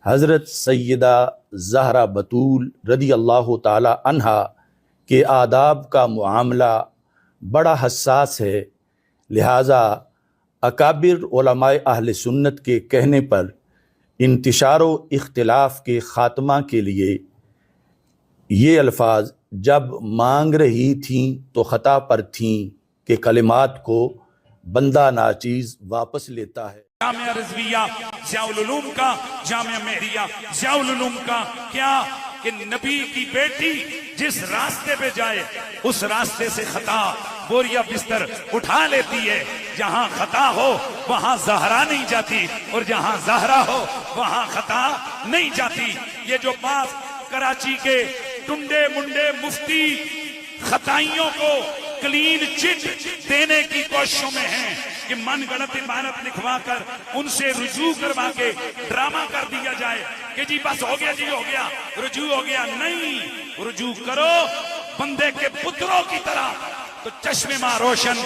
حضرت سیدہ زہرا بطول رضی اللہ تعالی عنہا کے آداب کا معاملہ بڑا حساس ہے، لہٰذا اکابر علماء اہل سنت کے کہنے پر انتشار و اختلاف کے خاتمہ کے لیے یہ الفاظ جب مانگ رہی تھیں تو خطا پر تھیں کہ کلمات کو بندہ ناچیز واپس لیتا ہے۔ جامعہ رضویہ ضیاء العلوم کا، جامعہ مہریہ ضیاء العلوم کا کیا کہ نبی کی بیٹی جس راستے پہ جائے اس راستے سے خطا بوریا بستر اٹھا لیتی ہے۔ جہاں خطا ہو وہاں زہرا نہیں جاتی، اور جہاں زہرا ہو وہاں خطا نہیں جاتی۔ یہ جو بات کراچی کے ٹنڈے منڈے مفتی خطائیوں کو کلین چٹ دینے کی کوششوں میں ہیں کہ من گڑت عبارت لکھوا کر ان سے رجوع کروا کے ڈرامہ کر دیا جائے کہ جی بس ہو گیا، جی ہو گیا، رجوع ہو گیا۔ نہیں، رجوع کرو بندے کے پتروں کی طرح، تو چشم ماں روشن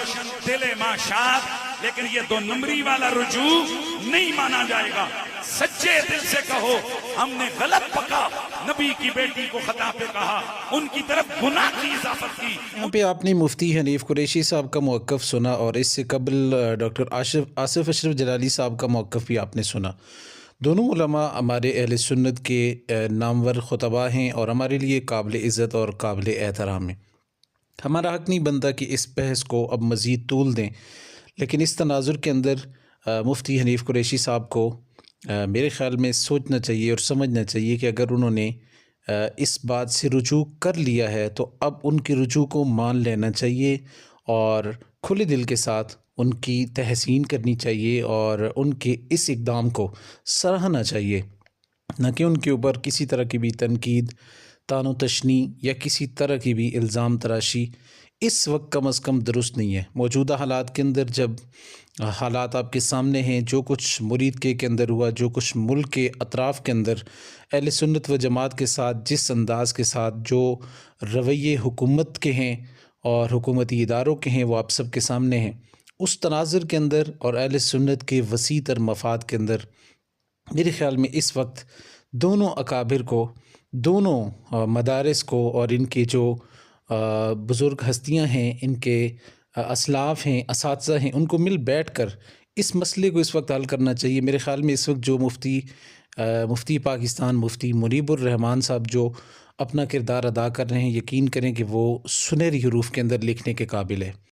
دل ماں شاد، لیکن یہ دو نمبری والا رجوع نہیں مانا جائے گا۔ سچے دل سے کہو ہم نے غلط پکا، نبی کی بیٹی کو خطا پہ کہا، ان کی طرف گناہ کی اضافت کی۔ یہاں پہ آپ نے مفتی حنیف قریشی صاحب کا موقف سنا، اور اس سے قبل ڈاکٹر آصف اشرف جلالی صاحب کا موقف بھی آپ نے سنا۔ دونوں علماء ہمارے اہل سنت کے نامور خطباء ہیں اور ہمارے لیے قابل عزت اور قابل احترام ہیں۔ ہمارا حق نہیں بنتا کہ اس بحث کو اب مزید طول دیں، لیکن اس تناظر کے اندر مفتی حنیف قریشی صاحب کو میرے خیال میں سوچنا چاہیے اور سمجھنا چاہیے کہ اگر انہوں نے اس بات سے رجوع کر لیا ہے تو اب ان کی رجوع کو مان لینا چاہیے اور کھلے دل کے ساتھ ان کی تحسین کرنی چاہیے اور ان کے اس اقدام کو سراہنا چاہیے، نہ کہ ان کے اوپر کسی طرح کی بھی تنقید، طعن و تشنیع یا کسی طرح کی بھی الزام تراشی اس وقت کم از کم درست نہیں ہے۔ موجودہ حالات کے اندر جب حالات آپ کے سامنے ہیں، جو کچھ مرید کے اندر ہوا، جو کچھ ملک کے اطراف کے اندر اہل سنت و جماعت کے ساتھ جس انداز کے ساتھ جو رویے حکومت کے ہیں اور حکومتی اداروں کے ہیں وہ آپ سب کے سامنے ہیں، اس تناظر کے اندر اور اہل سنت کے وسیع تر مفاد کے اندر میرے خیال میں اس وقت دونوں اکابر کو، دونوں مدارس کو اور ان کے جو بزرگ ہستیاں ہیں، ان کے اسلاف ہیں، اساتذہ ہیں، ان کو مل بیٹھ کر اس مسئلے کو اس وقت حل کرنا چاہیے۔ میرے خیال میں اس وقت جو مفتی پاکستان مفتی منیب الرحمان صاحب جو اپنا کردار ادا کر رہے ہیں، یقین کریں کہ وہ سنہری حروف کے اندر لکھنے کے قابل ہے۔